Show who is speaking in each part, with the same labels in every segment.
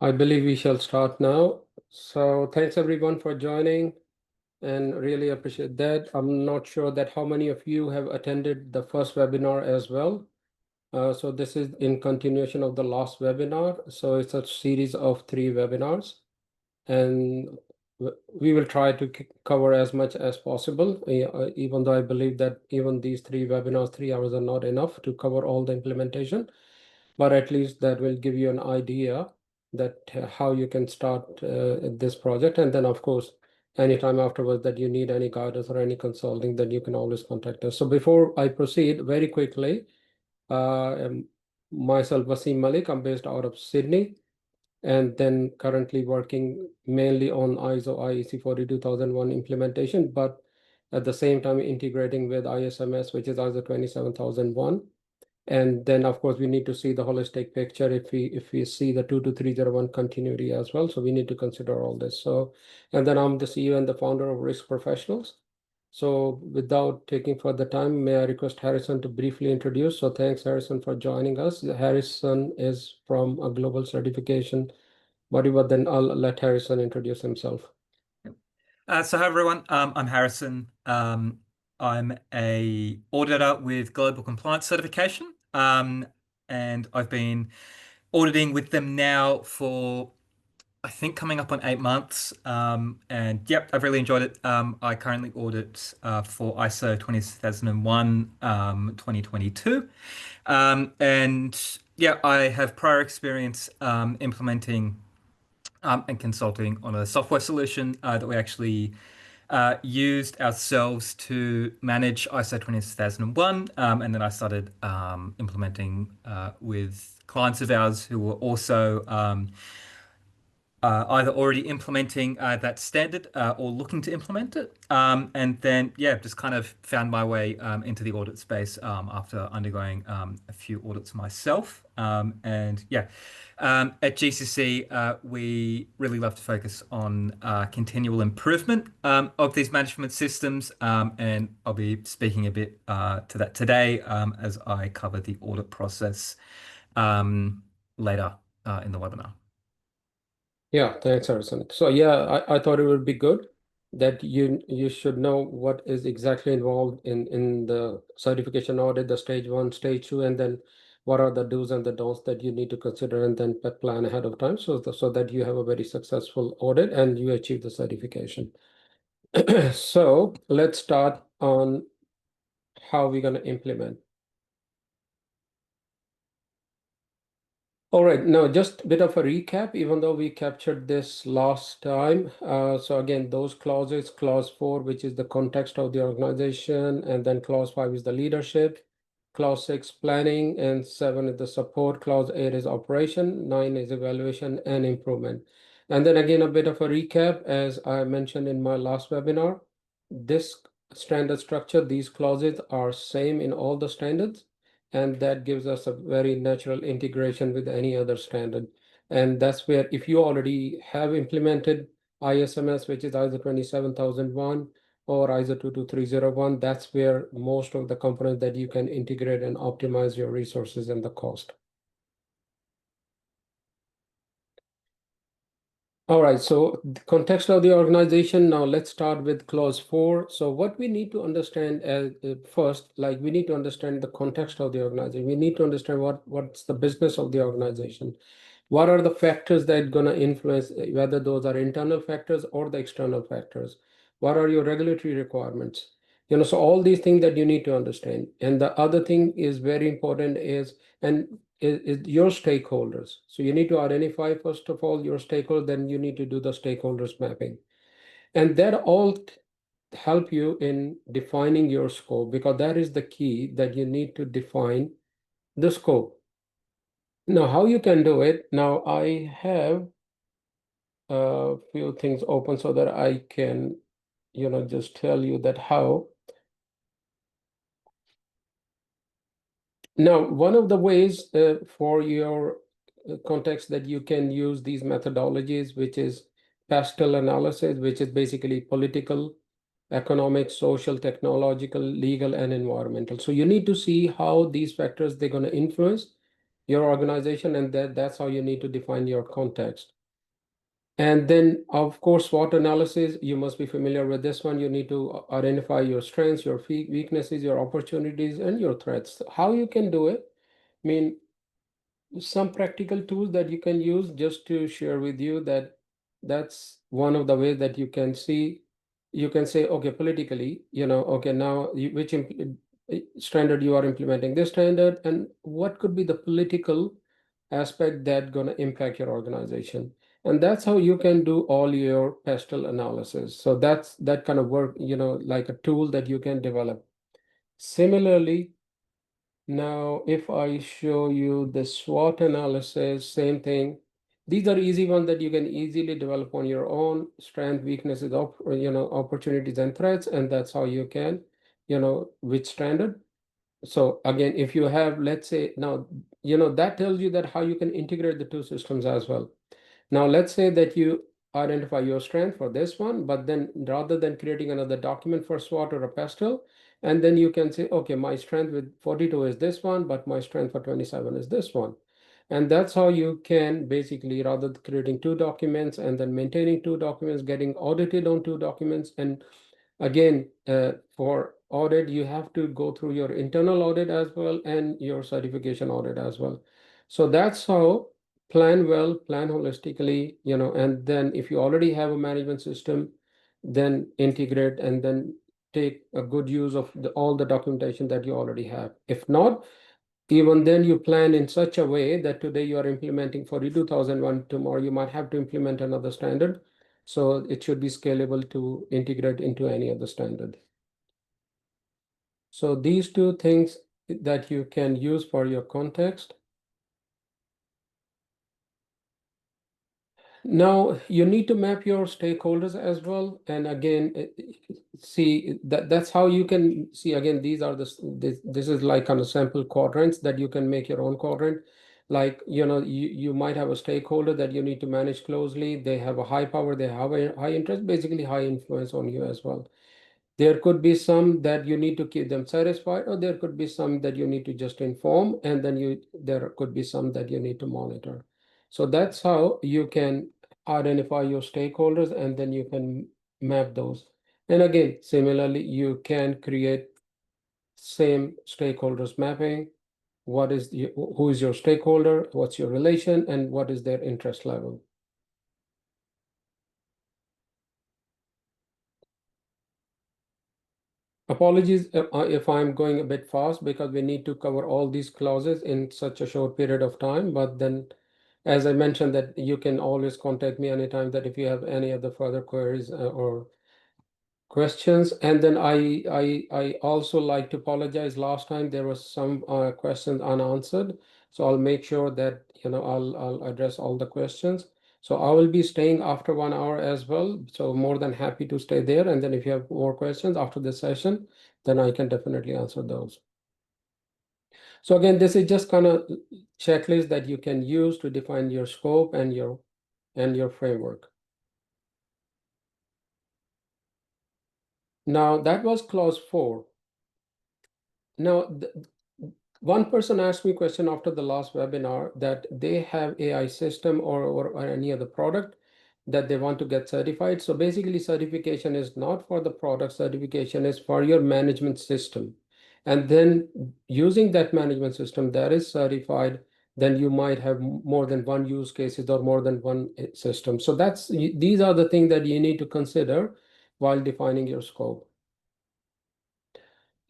Speaker 1: I believe we shall start now. So thanks everyone for joining and really appreciate that. I'm not sure that how many of you have attended the first webinar as well. So this is in continuation of the last webinar. So it's a series of 3 webinars, and we will try to cover as much as possible, even though I believe that even these 3 webinars, 3 hours are not enough to cover all the implementation, but at least that will give you an idea that how you can start this project. And then of course, anytime afterwards that you need any guidance or any consulting, then you can always contact us. So before I proceed, very quickly, myself, Wasim Malik, I'm based out of Sydney, and then currently working mainly on ISO IEC 42001 implementation, but at the same time integrating with ISMS, which is ISO 27001. And then, of course, we need to see the holistic picture if we see the 22301 continuity as well. So we need to consider all this. So, and then I'm the CEO and the founder of Risk Professionals. So without taking further time, may I request Harrison to briefly introduce. So thanks, Harrison, for joining us. Harrison is from a global certification body, but then I'll let Harrison introduce himself.
Speaker 2: So hi everyone, I'm Harrison. I'm a auditor with Global Compliance Certification, and I've been auditing with them now for I think coming up on 8 months. And yep, I've really enjoyed it. I currently audit for ISO 27001 2022. And yeah, I have prior experience implementing and consulting on a software solution that we actually used ourselves to manage ISO 27001. And then I started implementing with clients of ours who were also either already implementing that standard or looking to implement it. And then, yeah, just kind of found my way into the audit space after undergoing a few audits myself. And yeah, at GCC, we really love to focus on continual improvement of these management systems. And I'll be speaking a bit to that today as I cover the audit process later in the webinar.
Speaker 1: Yeah, thanks, Harrison. So yeah, I thought it would be good that you should know what is exactly involved in the certification audit, the stage 1, stage 2, and then what are the do's and the don'ts that you need to consider and then plan ahead of time so that you have a very successful audit and you achieve the certification. So let's start on how we're going to implement. All right, now just a bit of a recap, even though we captured this last time. So again, those clauses, clause 4, which is the context of the organization, and then clause 5 is the leadership, clause 6, planning, and 7 is the support, clause 8 is operation, 9 is evaluation and improvement. And then again, a bit of a recap, as I mentioned in my last webinar, this standard structure, these clauses are same in all the standards, and that gives us a very natural integration with any other standard. And that's where if you already have implemented ISMS, which is ISO 27001 or ISO 22301, that's where most of the components that you can integrate and optimize your resources and the cost. All right, so the context of the organization. Now let's start with clause 4. So what we need to understand as first, like we need to understand the context of the organization. We need to understand what's the business of the organization. What are the factors that are going to influence, whether those are internal factors or the external factors? What are your regulatory requirements? So all these things that you need to understand. And the other thing is very important is your stakeholders. So you need to identify, first of all, your stakeholder, then you need to do the stakeholders mapping. And that all help you in defining your scope, because that is the key, that you need to define the scope. Now, how you can do it? Now, I have a few things open so that I can, just tell you that how. Now, one of the ways for your context that you can use these methodologies, which is pastel analysis, which is basically political, economic, social, technological, legal, and environmental. So you need to see how these factors they're going to influence your organization, and that's how you need to define your context. And then, of course, SWOT analysis, you must be familiar with this one. You need to identify your strengths, your weaknesses, your opportunities, and your threats. How you can do it? I mean, some practical tools that you can use, just to share with you, that's one of the ways that you can see. You can say, okay, politically, okay, now which standard you are implementing this standard, and what could be the political aspect that gonna impact your organization. And that's how you can do all your pestle analysis. So that's that kind of work, like a tool that you can develop. Similarly, now, if I show you the SWOT analysis, same thing. These are easy ones that you can easily develop on your own: strength, weaknesses, opportunities and threats, and that's how you can, which standard. So again, if you have, let's say now, that tells you that how you can integrate the two systems as well. Now, let's say that you identify your strength for this one, but then rather than creating another document for SWOT or a pestle, and then you can say, okay, my strength with 42 is this one, but my strength for 27 is this one. And that's how you can basically, rather than creating two documents and then maintaining two documents, getting audited on two documents. And again, for audit, you have to go through your internal audit as well and your certification audit as well. So that's how plan well, plan holistically, and then if you already have a management system, then integrate and then take a good use of all the documentation that you already have. If not, even then you plan in such a way that today you are implementing 42001, tomorrow you might have to implement another standard. So it should be scalable to integrate into any other standard. So these two things that you can use for your context. Now you need to map your stakeholders as well. And again, see that's how you can see, again, these are this is like kind of sample quadrants that you can make your own quadrant. Like, you might have a stakeholder that you need to manage closely. They have a high power, they have a high interest, basically high influence on you as well. There could be some that you need to keep them satisfied, or there could be some that you need to just inform, and then there could be some that you need to monitor. So that's how you can identify your stakeholders, and then you can map those. And again, similarly, you can create same stakeholders mapping. Who is your stakeholder? What's your relation, and what is their interest level? Apologies if I'm going a bit fast, because we need to cover all these clauses in such a short period of time. But then, as I mentioned, that you can always contact me anytime that if you have any other further queries or questions. And then I also like to apologize. Last time there was some questions unanswered, so I'll make sure that I'll address all the questions. So I will be staying after 1 hour as well. So more than happy to stay there. And then if you have more questions after this session, then I can definitely answer those. So again, this is just kind of checklist that you can use to define your scope and your framework. Now that was clause 4. Now, one person asked me a question after the last webinar that they have AI system or any other product that they want to get certified. So basically, certification is not for the product, certification is for your management system. And then using that management system that is certified, then you might have more than one use cases or more than one system. So these are the things that you need to consider while defining your scope.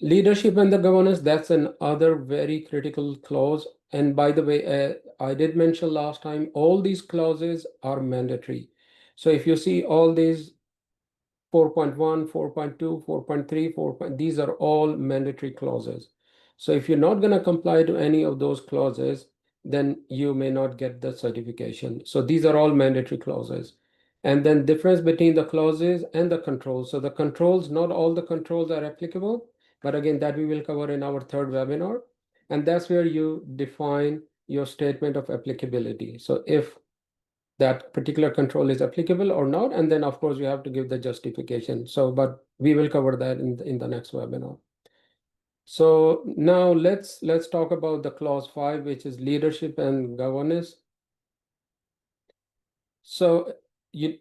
Speaker 1: Leadership and the governance, that's another very critical clause. And by the way, I did mention last time, all these clauses are mandatory. So if you see all these 4.1, 4.2, 4.3, 4. These are all mandatory clauses. So if you're not going to comply to any of those clauses, then you may not get the certification. So these are all mandatory clauses. And then difference between the clauses and the controls. So the controls, not all the controls are applicable, but again, that we will cover in our third webinar. And that's where you define your statement of applicability. So if that particular control is applicable or not, and then of course you have to give the justification. So, but we will cover that in the next webinar. So now let's talk about the clause 5, which is leadership and governance. So you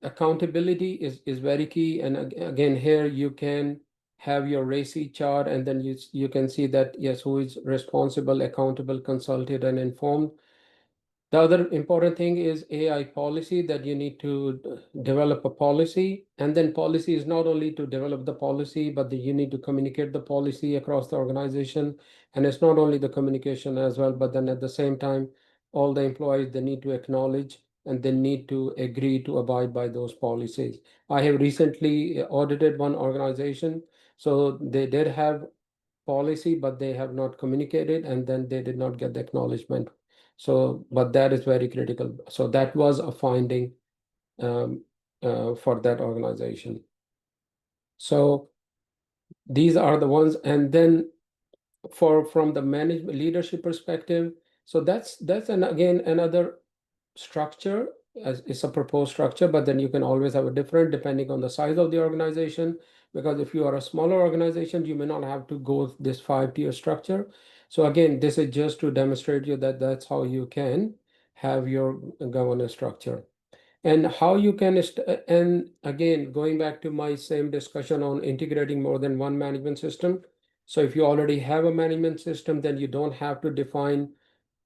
Speaker 1: accountability is very key. And again, here you can have your RACI chart, and then you can see that yes, who is responsible, accountable, consulted, and informed. The other important thing is AI policy, that you need to develop a policy. And then policy is not only to develop the policy, but you need to communicate the policy across the organization. And it's not only the communication as well, but then at the same time, all the employees, they need to acknowledge and they need to agree to abide by those policies. I have recently audited one organization. So they did have policy, but they have not communicated, and then they did not get the acknowledgement. So, but that is very critical. So that was a finding um, for that organization. So these are the ones, and then from the management leadership perspective, so that's an again another structure, as it's a proposed structure, but then you can always have a different depending on the size of the organization. Because if you are a smaller organization, you may not have to go this 5-tier structure. So again, this is just to demonstrate you that that's how you can have your governance structure. And how you can, and again, going back to my same discussion on integrating more than one management system. So if you already have a management system, then you don't have to define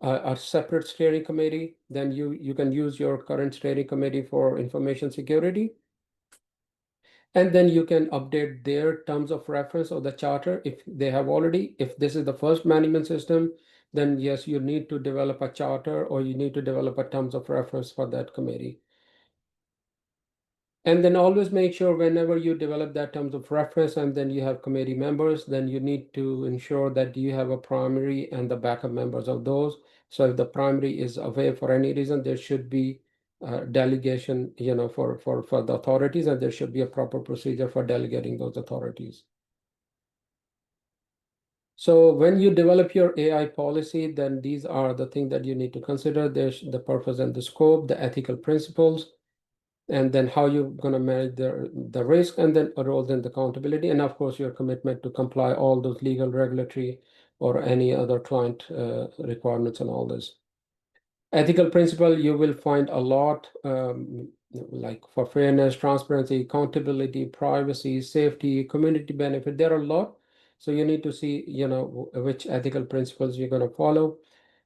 Speaker 1: a separate steering committee. Then you can use your current steering committee for information security. And then you can update their terms of reference of the charter if they have already. If this is the first management system, then yes, you need to develop a charter, or you need to develop a terms of reference for that committee. And then always make sure whenever you develop that terms of reference and then you have committee members, then you need to ensure that you have a primary and the backup members of those. So if the primary is away for any reason, there should be delegation, for the authorities, and there should be a proper procedure for delegating those authorities. So when you develop your AI policy, then these are the things that you need to consider. There's the purpose and the scope, the ethical principles, and then how you're going to manage the risk, and then roles and accountability, and of course your commitment to comply all those legal, regulatory, or any other client requirements and all this. Ethical principle, you will find a lot, like for fairness, transparency, accountability, privacy, safety, community benefit. There are a lot. So you need to see, which ethical principles you're going to follow.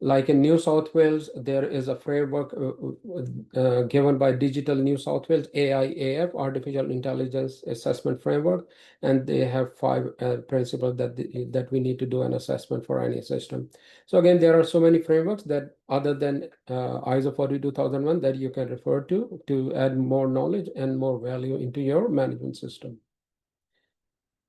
Speaker 1: Like in New South Wales, there is a framework given by Digital New South Wales, AIAF, Artificial Intelligence Assessment Framework, and they have 5 principles that we need to do an assessment for any system. So again, there are so many frameworks that other than ISO 42001 that you can refer to add more knowledge and more value into your management system.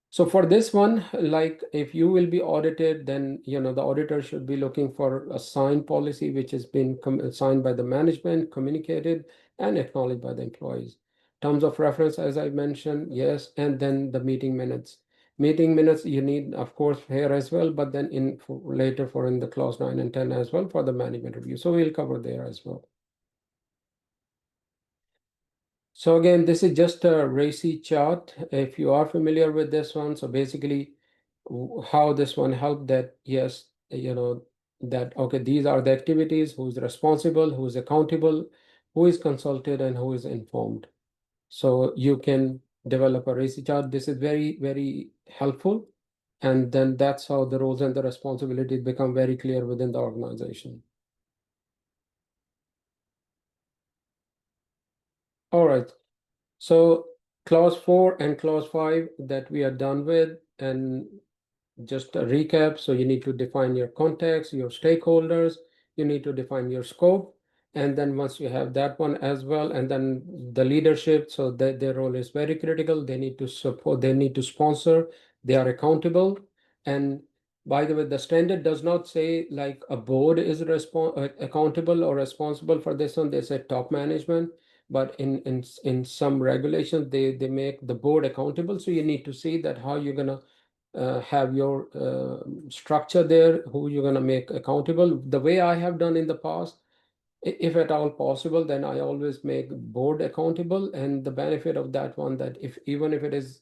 Speaker 1: So for this one, like if you will be audited, then the auditor should be looking for a signed policy which has been signed by the management, communicated, and acknowledged by the employees. Terms of reference, as I mentioned, yes, and then the meeting minutes. Meeting minutes you need, of course, here as well, but then later for in the clause 9 and 10 as well for the management review. So we'll cover there as well. So again, this is just a RACI chart. If you are familiar with this one, so basically how this one helped that, yes, that, okay, these are the activities, who's responsible, who's accountable, who is consulted, and who is informed. So you can develop a RACI chart. This is very, very helpful. And then that's how the roles and the responsibilities become very clear within the organization. All right. So clause 4 and clause 5 that we are done with, and just a recap. So you need to define your context, your stakeholders, you need to define your scope. And then once you have that one as well, and then the leadership, so that their role is very critical. They need to support, they need to sponsor, they are accountable. And by the way, the standard does not say like a board is accountable or responsible for this one. They say top management, but in some regulations they make the board accountable. So you need to see that how you're gonna have your structure there, who you're gonna make accountable. The way I have done in the past, if at all possible, then I always make board accountable. And the benefit of that one, that if even if it is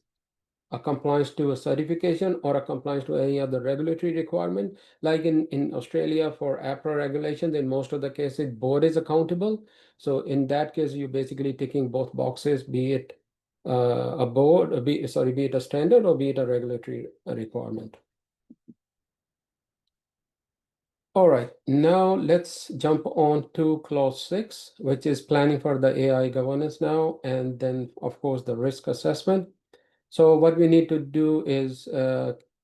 Speaker 1: a compliance to a certification or a compliance to any other regulatory requirement. Like in Australia for APRA regulations, in most of the cases, board is accountable. So in that case, you're basically ticking both boxes, be it a board, be it a standard or be it a regulatory requirement. All right, now let's jump on to clause 6, which is planning for the AI governance now, and then of course the risk assessment. So what we need to do is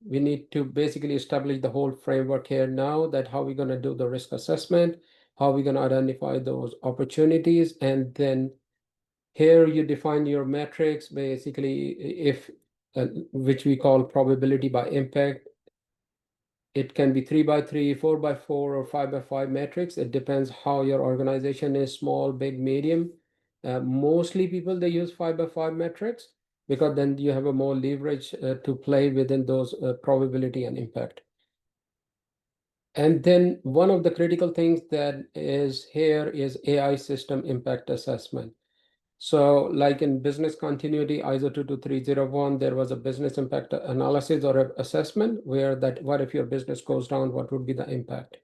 Speaker 1: we need to basically establish the whole framework here now, that how we're going to do the risk assessment, how we're going to identify those opportunities, and then here you define your metrics, basically if which we call probability by impact. It can be 3 by 3, 4 by 4, or 5 by 5 metrics. It depends how your organization is, small, big, medium. Mostly people, they use 5 by 5 metrics because then you have a more leverage to play within those probability and impact. And then one of the critical things that is here is AI system impact assessment. So like in business continuity, ISO 22301, there was a business impact analysis or assessment where that what if your business goes down, what would be the impact?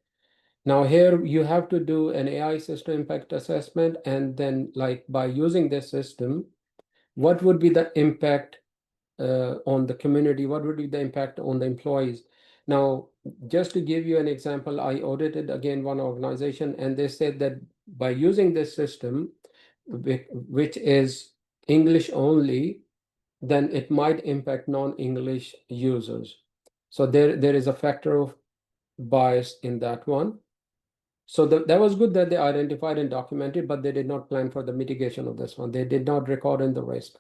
Speaker 1: Now here you have to do an AI system impact assessment, and then like by using this system, what would be the impact on the community? What would be the impact on the employees? Now, just to give you an example, I audited again one organization, and they said that by using this system, which is English only, then it might impact non-English users. So there is a factor of bias in that one. So that was good that they identified and documented, but they did not plan for the mitigation of this one. They did not record in the risk.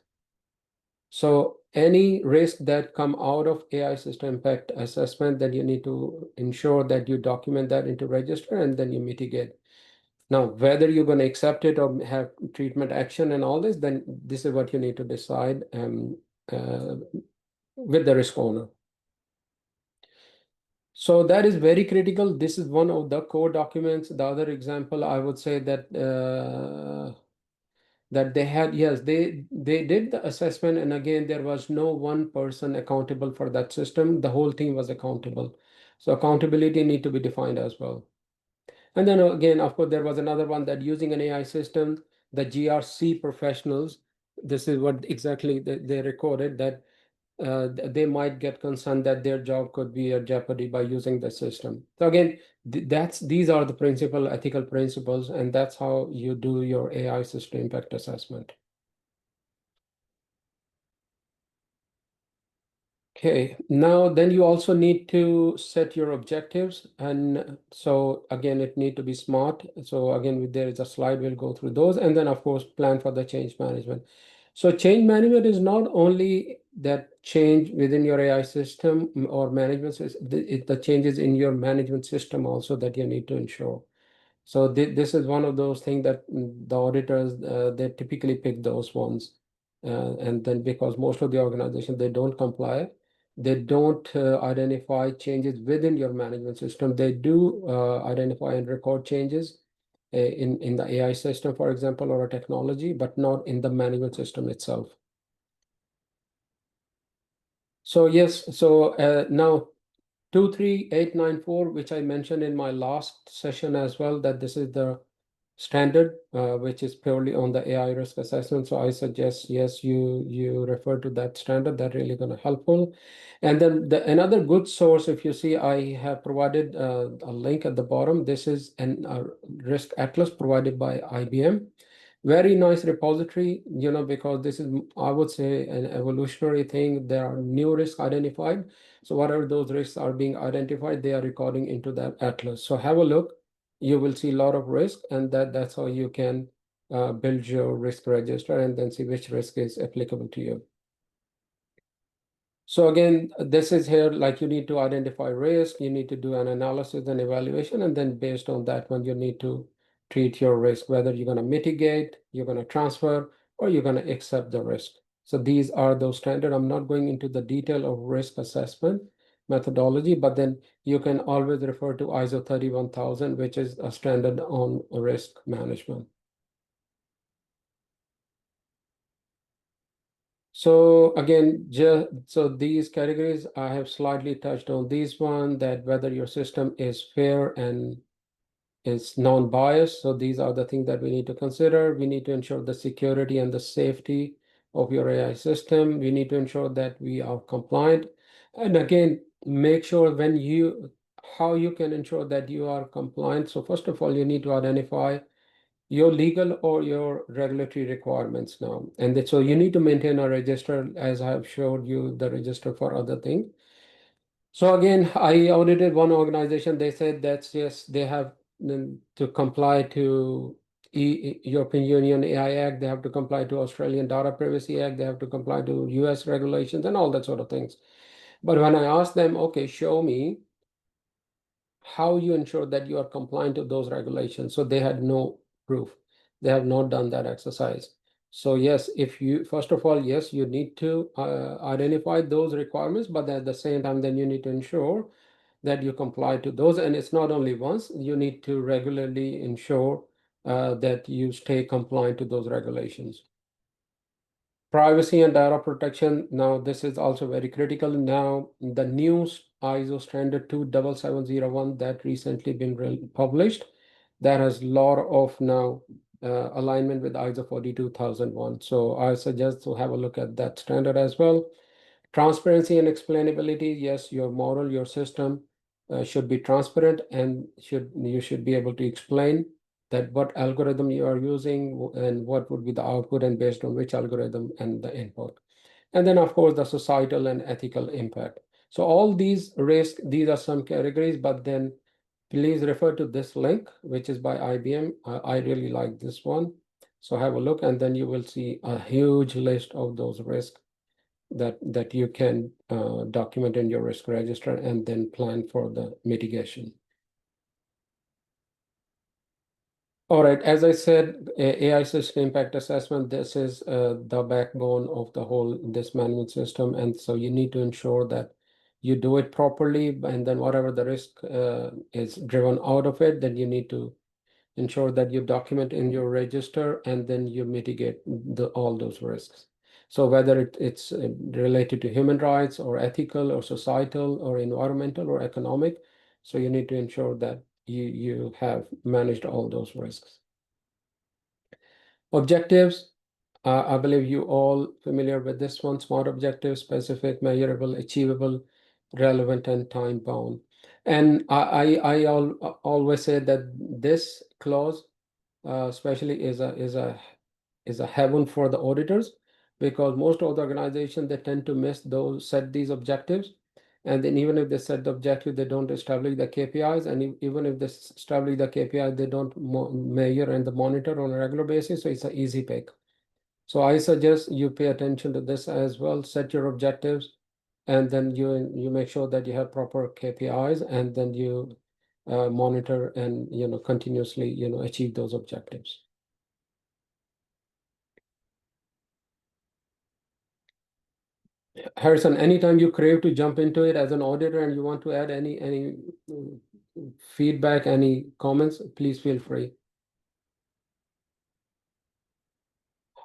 Speaker 1: So any risk that come out of AI system impact assessment, then you need to ensure that you document that into register and then you mitigate. Now, whether you're going to accept it or have treatment action and all this, then this is what you need to decide with the risk owner. So that is very critical. This is one of the core documents. The other example, I would say that that they had, yes, they did the assessment, and again, there was no one person accountable for that system. The whole team was accountable. So accountability need to be defined as well. And then again, of course, there was another one that using an AI system, the GRC professionals, this is what exactly they recorded, that they might get concerned that their job could be at jeopardy by using the system. So again, these are the principal ethical principles, and that's how you do your AI system impact assessment. Okay, now then you also need to set your objectives, and so again it need to be smart. So again, there is a slide, we'll go through those, and then of course plan for the change management. So change management is not only that change within your AI system or management system, the changes in your management system also that you need to ensure. So this is one of those things that the auditors they typically pick those ones, and then because most of the organizations they don't comply, they don't identify changes within your management system. They do identify and record changes in the AI system, for example, or a technology, but not in the management system itself. So yes, so now 23894, which I mentioned in my last session as well, that this is the standard, which is purely on the AI risk assessment. So I suggest, yes, you refer to that standard. That really going to helpful. And then another good source, if you see, I have provided a link at the bottom. This is a risk atlas provided by IBM. Very nice repository, because this is, I would say, an evolutionary thing. There are new risks identified. So whatever those risks are being identified, they are recording into that atlas. So have a look. You will see a lot of risk, and that's how you can build your risk register and then see which risk is applicable to you. So again, this is here, like you need to identify risk, you need to do an analysis and evaluation, and then based on that one, you need to treat your risk, whether you're going to mitigate, you're going to transfer, or you're going to accept the risk. So these are those standard. I'm not going into the detail of risk assessment methodology, but then you can always refer to ISO 31000, which is a standard on risk management. So again, so these categories, I have slightly touched on these one, that whether your system is fair and is non-biased. So these are the things that we need to consider. We need to ensure the security and the safety of your AI system. We need to ensure that we are compliant. And again, make sure how you can ensure that you are compliant. So first of all, you need to identify your legal or your regulatory requirements now. So you need to maintain a register, as I have showed you the register for other things. So again, I audited one organization. They said that's yes, they have to comply to European Union AI Act. They have to comply to Australian Data Privacy Act. They have to comply to US regulations and all that sort of things. But when I asked them, okay, show me how you ensure that you are compliant to those regulations. So they had no proof. They have not done that exercise. So yes, if you, first of all, yes, you need to identify those requirements, but at the same time, then you need to ensure that you comply to those. And it's not only once, you need to regularly ensure that you stay compliant to those regulations. Privacy and data protection. Now, this is also very critical. Now, the new ISO standard 27701 that recently been published, that has a lot of now alignment with ISO 42001. So I suggest to have a look at that standard as well. Transparency and explainability. Yes, your model, your system should be transparent, and you should be able to explain that what algorithm you are using and what would be the output and based on which algorithm and the input. And then of course the societal and ethical impact. So all these risks, these are some categories, but then please refer to this link, which is by IBM. I really like this one. So have a look, and then you will see a huge list of those risks that you can document in your risk register and then plan for the mitigation. All right, as I said, AI system impact assessment, this is the backbone of the whole this management system. And so you need to ensure that you do it properly, and then whatever the risk is driven out of it, then you need to ensure that you document in your register, and then you mitigate all those risks. So whether it's related to human rights or ethical or societal or environmental or economic, so you need to ensure that you have managed all those risks. Objectives, I believe you all familiar with this one. SMART objectives: specific, measurable, achievable, relevant, and time bound. And I always say that this clause especially is a heaven for the auditors, because most of the organizations, they tend to miss those, set these objectives, and then even if they set the objective, they don't establish the KPIs, and even if they establish the KPI, they don't measure and the monitor on a regular basis. So it's an easy pick. So I suggest you pay attention to this as well. Set your objectives, and then you make sure that you have proper KPIs, and then you monitor and continuously achieve those objectives. Harrison, anytime you crave to jump into it as an auditor and you want to add any feedback, any comments, please feel free.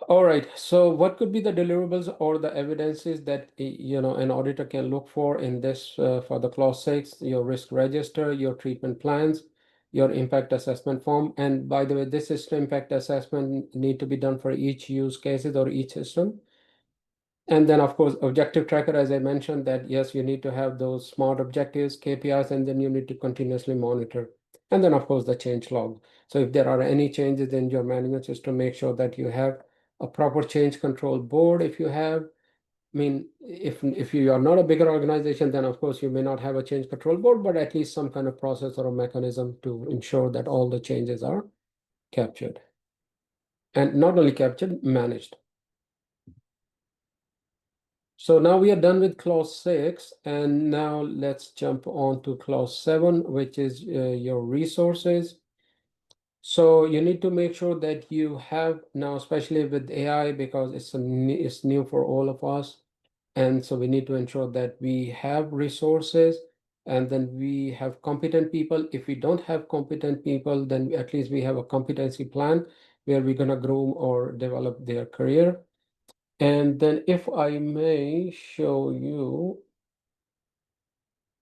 Speaker 1: All right, so what could be the deliverables or the evidences that an auditor can look for in this for the clause 6, your risk register, your treatment plans, your impact assessment form. And by the way, this system impact assessment need to be done for each use cases or each system. And then, of course, objective tracker, as I mentioned, that yes, you need to have those smart objectives, KPIs, and then you need to continuously monitor. And then, of course, the change log. So if there are any changes in your management system, make sure that you have a proper change control board. If you have, I mean, if you are not a bigger organization, then of course you may not have a change control board, but at least some kind of process or a mechanism to ensure that all the changes are captured. And not only captured, managed. So now we are done with clause 6, and now let's jump on to clause 7, which is your resources. So you need to make sure that you have now, especially with AI, because it's new for all of us. And so we need to ensure that we have resources, and then we have competent people. If we don't have competent people, then at least we have a competency plan where we're going to groom or develop their career. And then if I may show you,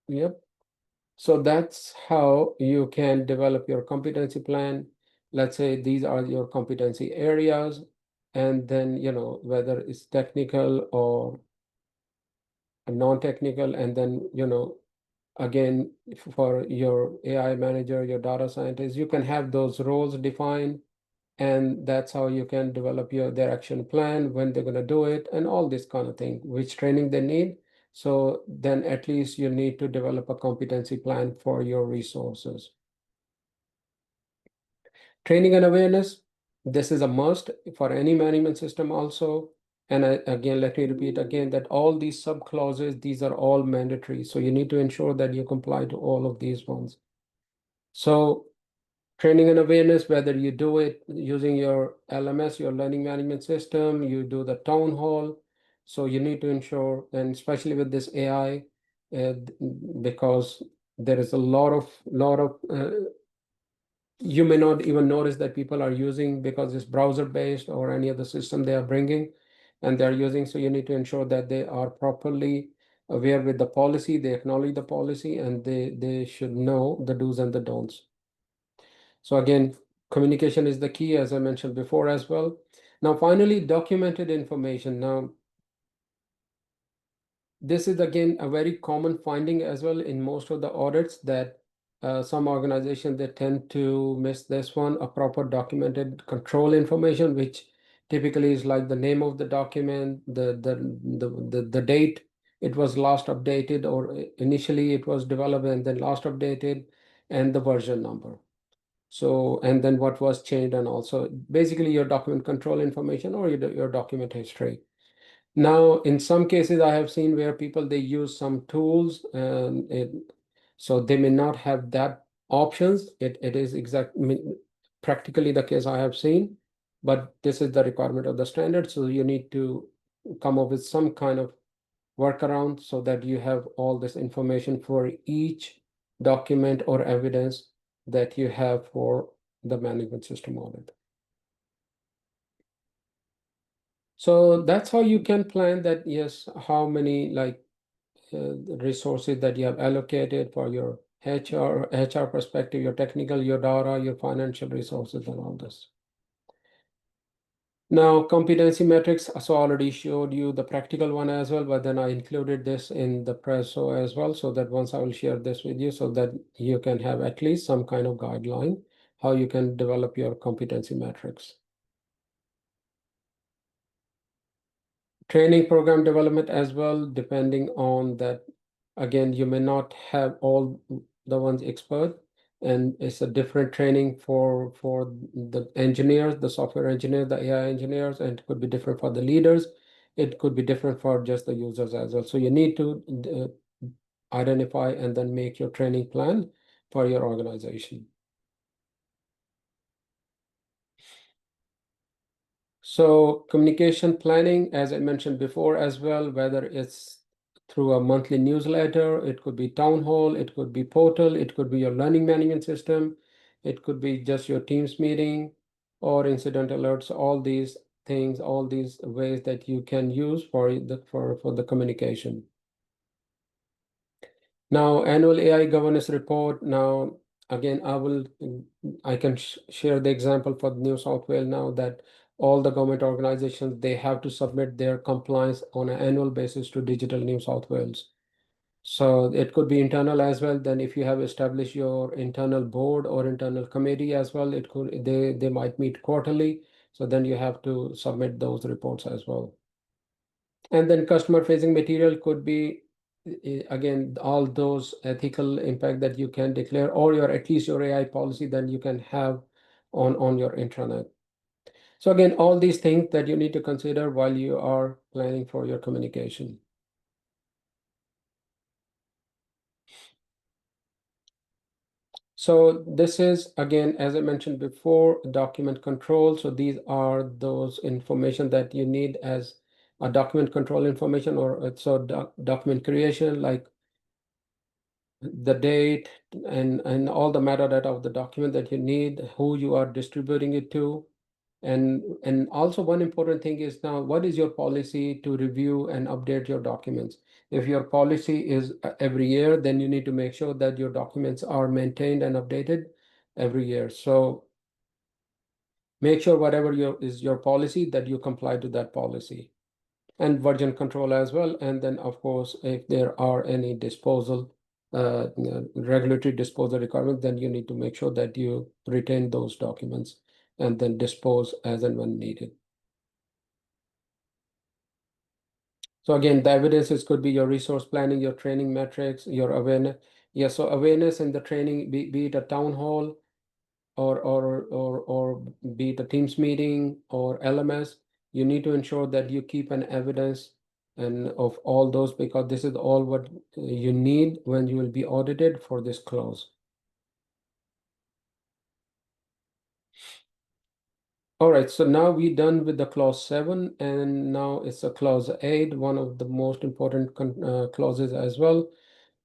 Speaker 1: yep. So that's how you can develop your competency plan. Let's say these are your competency areas, and then, whether it's technical or non-technical, and then, again, for your AI manager, your data scientist, you can have those roles defined, and that's how you can develop their action plan, when they're going to do it, and all this kind of thing, which training they need. So then at least you need to develop a competency plan for your resources. Training and awareness, this is a must for any management system also. And again, let me repeat again that all these sub clauses, these are all mandatory. So you need to ensure that you comply to all of these ones. So training and awareness, whether you do it using your LMS, your learning management system, you do the town hall. So you need to ensure, and especially with this AI, uh, because there is a lot of you may not even notice that people are using, because it's browser based or any other system they are bringing and they're using. So you need to ensure that they are properly aware with the policy, they acknowledge the policy, and they should know the do's and the don'ts. So again, communication is the key, as I mentioned before as well. Now, finally, documented information. Now, this is again a very common finding as well in most of the audits, that some organizations, they tend to miss this one, a proper documented control information, which typically is like the name of the document, the date it was last updated, or initially it was developed and then last updated, and the version number. So, and then what was changed, and also basically your document control information, or your document history. Now, in some cases, I have seen where people, they use some tools, so they may not have that options. It is practically the case I have seen, but this is the requirement of the standard. So you need to come up with some kind of workaround so that you have all this information for each document or evidence that you have for the management system audit. So that's how you can plan that, yes, how many resources that you have allocated for your HR perspective, your technical, your data, your financial resources, and all this. Now, competency metrics, so I already showed you the practical one as well, but then I included this in the presso as well, so that once I will share this with you so that you can have at least some kind of guideline how you can develop your competency metrics. Training program development as well, depending on that. Again, you may not have all the ones expert, and it's a different training for the engineers, the software engineers, the AI engineers, and it could be different for the leaders. It could be different for just the users as well. So you need to identify and then make your training plan for your organization. So communication planning, as I mentioned before as well, whether it's through a monthly newsletter, it could be town hall, it could be portal, it could be your learning management system, it could be just your Teams meeting or incident alerts, all these things, all these ways that you can use for the communication. Now, annual AI governance report. Now, again, I can share the example for New South Wales now, that all the government organizations, they have to submit their compliance on an annual basis to Digital New South Wales. So it could be internal as well. Then if you have established your internal board or internal committee as well, they might meet quarterly. So then you have to submit those reports as well. And then customer facing material could be, again, all those ethical impact that you can declare, or your at least your AI policy that you can have on your intranet. So again, all these things that you need to consider while you are planning for your communication. So this is, again, as I mentioned before, document control. So these are those information that you need as a document control information, or document creation, like the date and all the metadata of the document that you need, who you are distributing it to, And also one important thing is now, what is your policy to review and update your documents? If your policy is every year, then you need to make sure that your documents are maintained and updated every year. So make sure whatever is your policy, that you comply to that policy, and version control as well. And then, of course, if there are any disposal, regulatory disposal requirements, then you need to make sure that you retain those documents and then dispose as and when needed. So again, the evidences could be your resource planning, your training metrics, your awareness. Yeah, so awareness and the training, be it a town hall or be it a Teams meeting or LMS, you need to ensure that you keep an evidence and of all those, because this is all what you need when you will be audited for this clause. All right, so now we're done with the clause 7, and now it's a clause 8, one of the most important clauses as well.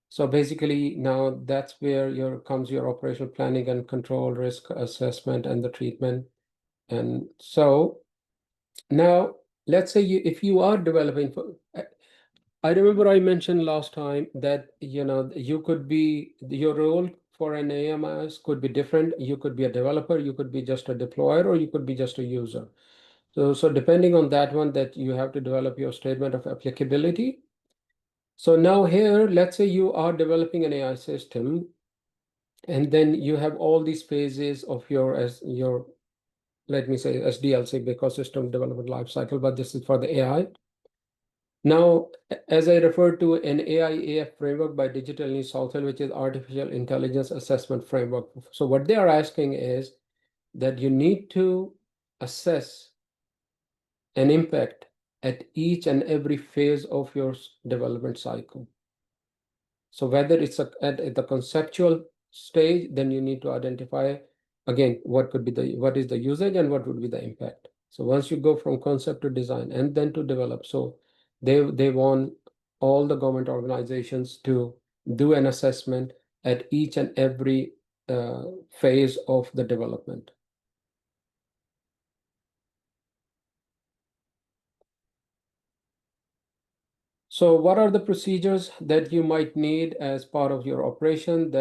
Speaker 1: So basically now that's where comes your operational planning and control, risk assessment, and the treatment. And so now let's say if you are developing I remember I mentioned last time that you could be, your role for an AMS could be different. You could be a developer, you could be just a deployer, or you could be just a user. So depending on that one, that you have to develop your statement of applicability. So now here, let's say you are developing an AI system, and then you have all these phases of your, let me say SDLC, because system development lifecycle, but this is for the AI. Now, as I referred to an AI-AF framework by Digital News Southern, which is Artificial Intelligence Assessment Framework. So what they are asking is that you need to assess an impact at each and every phase of your development cycle. So whether it's at the conceptual stage, then you need to identify again what is the usage and what would be the impact. So once you go from concept to design and then to develop, so they want all the government organizations to do an assessment at each and every phase of the development. So what are the procedures that you might need as part of your operation?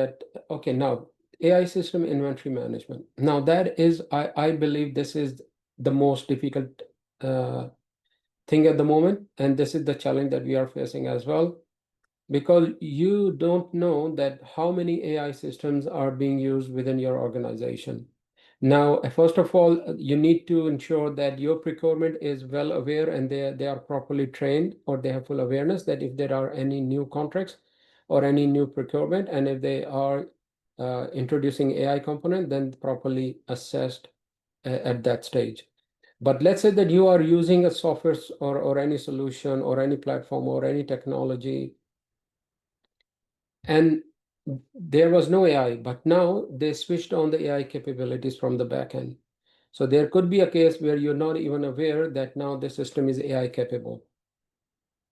Speaker 1: Okay, now AI system inventory management. Now that is, I believe this is the most difficult thing at the moment, and this is the challenge that we are facing as well, because you don't know that how many AI systems are being used within your organization. Now, first of all, you need to ensure that your procurement is well aware and they are properly trained, or they have full awareness that if there are any new contracts or any new procurement, and if they are introducing AI component, then properly assessed at that stage. But let's say that you are using a software or any solution or any platform or any technology, and there was no AI, but now they switched on the AI capabilities from the back end. So there could be a case where you're not even aware that now the system is AI capable.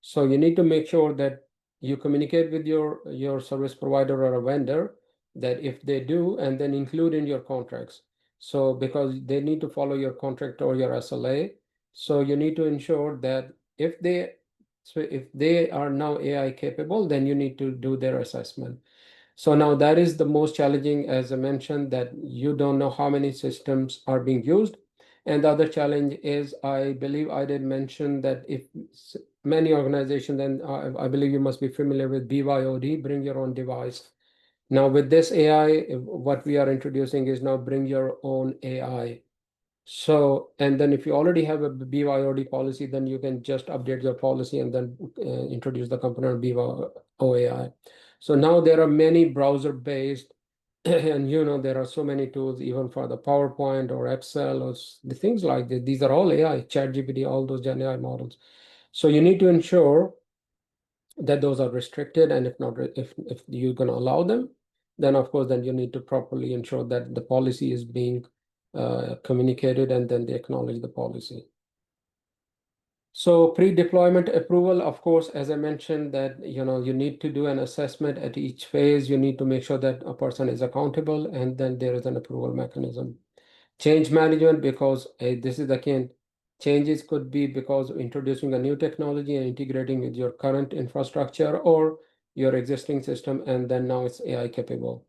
Speaker 1: So you need to make sure that you communicate with your service provider or a vendor, that if they do, and then include in your contracts. So because they need to follow your contract or your SLA. So you need to ensure that if they are now AI capable, then you need to do their assessment. So now that is the most challenging, as I mentioned, that you don't know how many systems are being used. And the other challenge is, I believe I did mention that if many organizations, and I believe you must be familiar with BYOD, bring your own device. Now with this AI, what we are introducing is now bring your own AI. So, and then if you already have a BYOD policy, then you can just update your policy and then introduce the component BYOAI. So now there are many browser-based, and there are so many tools, even for the PowerPoint or Excel or the things like this. These are all AI, ChatGPT, all those Gen AI models. So you need to ensure that those are restricted, and if not, if you're going to allow them, then of course, then you need to properly ensure that the policy is being communicated, and then they acknowledge the policy. So pre-deployment approval, of course, as I mentioned, that you need to do an assessment at each phase. You need to make sure that a person is accountable, and then there is an approval mechanism. Change management, because this is again, changes could be because of introducing a new technology and integrating with your current infrastructure or your existing system, and then now it's AI capable.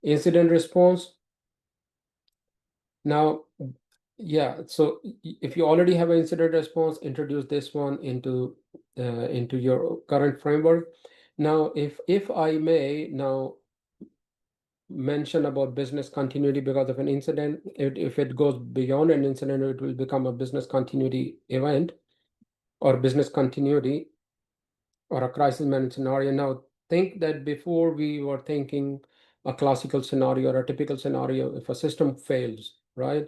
Speaker 1: Incident response. Now, yeah, so if you already have an incident response, introduce this one into your current framework. Now, if I may now mention about business continuity, because of an incident, if it goes beyond an incident, it will become a business continuity event or business continuity or a crisis management scenario. Now, think that before we were thinking a classical scenario or a typical scenario, if a system fails, right?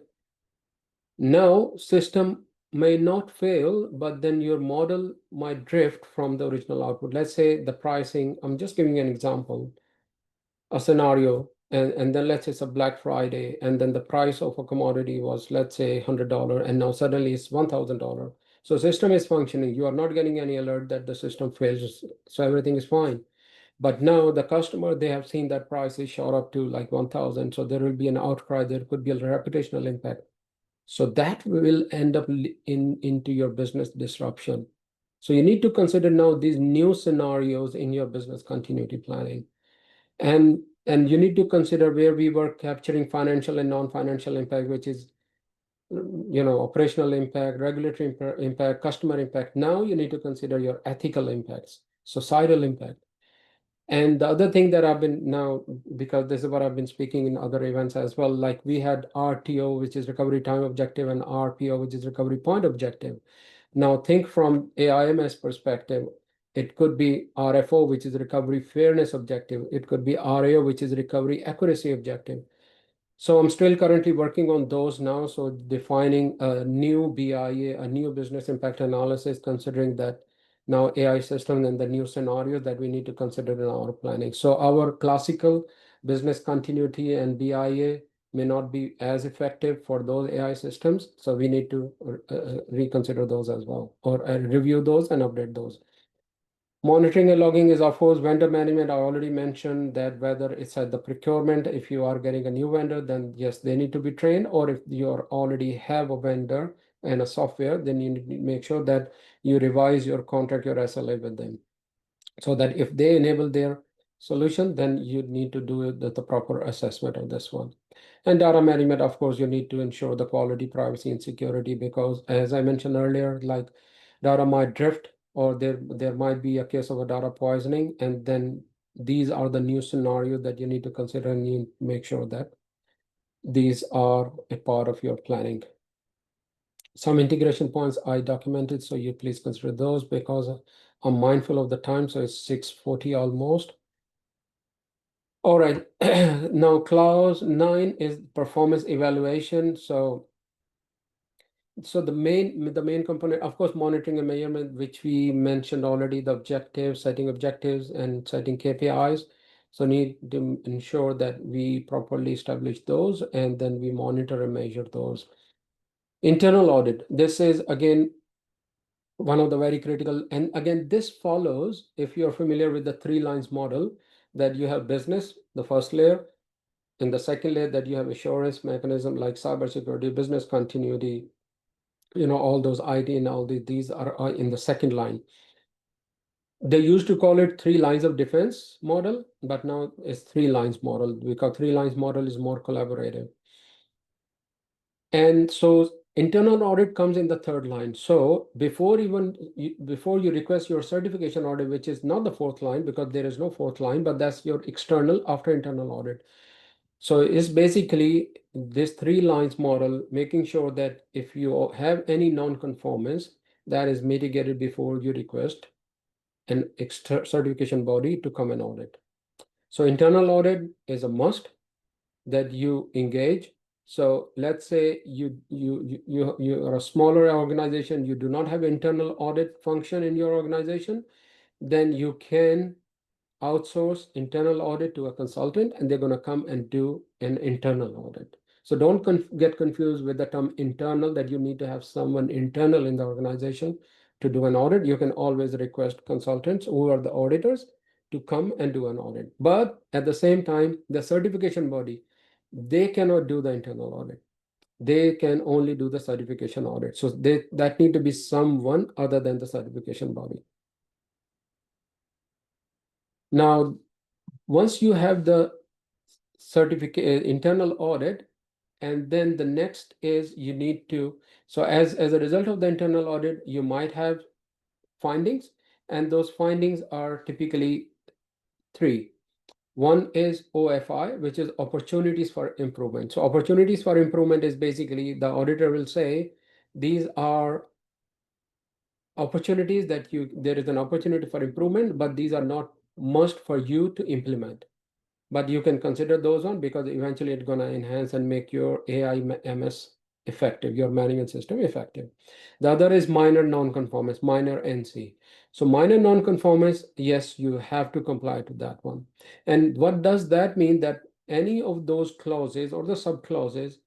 Speaker 1: Now, system may not fail, but then your model might drift from the original output. Let's say the pricing, I'm just giving an example, a scenario, and then let's say it's a Black Friday, and then the price of a commodity was, let's say, $100, and now suddenly it's $1,000. So system is functioning. You are not getting any alert that the system fails, so everything is fine. But now the customer, they have seen that price is shot up to like 1,000, so there will be an outcry. There could be a reputational impact. So that will end up into your business disruption. So you need to consider now these new scenarios in your business continuity planning. And you need to consider where we were capturing financial and non-financial impact, which is operational impact, regulatory impact, customer impact. Now you need to consider your ethical impacts, societal impact. And the other thing that I've been now, because this is what I've been speaking in other events as well, like we had RTO, which is recovery time objective, and RPO, which is recovery point objective. Now think from AIMS perspective, it could be RFO, which is recovery fairness objective. It could be RAO, which is recovery accuracy objective. So I'm still currently working on those now. So defining a new BIA, a new business impact analysis, considering that now AI system and the new scenarios that we need to consider in our planning. So our classical business continuity and BIA may not be as effective for those AI systems. So we need to reconsider those as well, or review those and update those. Monitoring and logging is, of course, vendor management. I already mentioned that whether it's at the procurement, if you are getting a new vendor, then yes, they need to be trained. Or if you already have a vendor and a software, then you need to make sure that you revise your contract, your SLA with them. So that if they enable their solution, then you need to do the proper assessment of this one. And data management, of course, you need to ensure the quality, privacy, and security, because as I mentioned earlier, like data might drift, or there might be a case of a data poisoning, and then these are the new scenarios that you need to consider, and you make sure that these are a part of your planning. Some integration points I documented, so you please consider those, because I'm mindful of the time, so it's 6:40 almost. All right, now clause 9 is performance evaluation. So the main component, of course, monitoring and measurement, which we mentioned already, the objectives, setting objectives and setting KPIs. So need to ensure that we properly establish those, and then we monitor and measure those. Internal audit. This is again one of the very critical, and again, this follows, if you're familiar with the 3 lines model, that you have business, the first layer, and the second layer that you have assurance mechanism like cybersecurity, business continuity, all those IT and all these are in the second line. They used to call it 3 lines of defense model, but now it's 3 lines model, because 3 lines model is more collaborative. And so internal audit comes in the 3rd line. So before you request your certification audit, which is not the 4th line, because there is no 4th line, but that's your external after internal audit. So it's basically this 3 lines model, making sure that if you have any non-conformance, that is mitigated before you request an extra certification body to come and audit. So internal audit is a must that you engage. So let's say you are a smaller organization, you do not have internal audit function in your organization, then you can outsource internal audit to a consultant, and they're going to come and do an internal audit. So don't get confused with the term internal, that you need to have someone internal in the organization to do an audit. You can always request consultants who are the auditors to come and do an audit. But at the same time, the certification body, they cannot do the internal audit. they can only do the certification audit. So that need to be someone other than the certification body. Now, once you have the certificate internal audit, and then the next is you need to, so as a result of the internal audit, you might have findings, and those findings are typically three. One is OFI, which is opportunities for improvement. So opportunities for improvement is basically the auditor will say these are opportunities that there is an opportunity for improvement, but these are not must for you to implement. But you can consider those on because eventually it's going to enhance and make your AI MS effective, your management system effective. The other is minor non-conformance, minor NC. So minor non-conformance, yes, you have to comply to that one. And what does that mean? That any of those clauses or the sub-clauses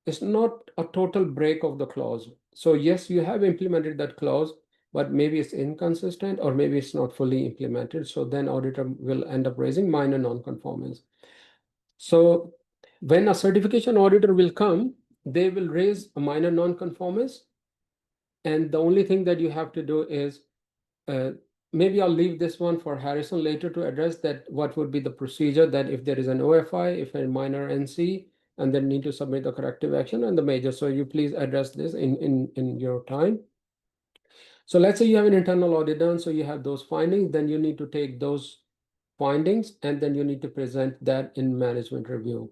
Speaker 1: is not a total break of the clause. So yes, you have implemented that clause, but maybe it's inconsistent or maybe it's not fully implemented. So then auditor will end up raising minor non-conformance. So when a certification auditor will come, they will raise a minor non-conformance. And the only thing that you have to do is, maybe I'll leave this one for Harrison later to address that, what would be the procedure that if there is an OFI, if a minor NC, and then need to submit the corrective action and the major. So you please address this in your time. So let's say you have an internal audit done, so you have those findings, then you need to take those findings and then you need to present that in management review.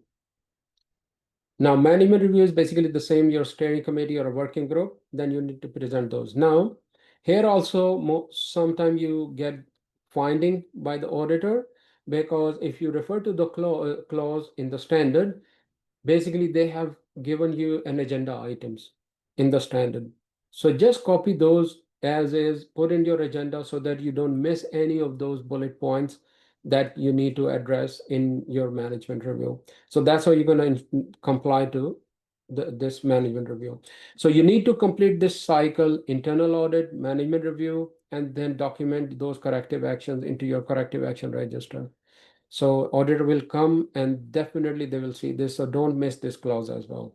Speaker 1: Now, management review is basically the same, your steering committee or a working group, then you need to present those. Now, here also, sometimes you get finding by the auditor, because if you refer to the clause in the standard, basically they have given you an agenda items in the standard. So just copy those as is, put in your agenda so that you don't miss any of those bullet points that you need to address in your management review. So that's how you're going to comply to this management review. So you need to complete this cycle, internal audit, management review, and then document those corrective actions into your corrective action register. So auditor will come and definitely they will see this. So don't miss this clause as well.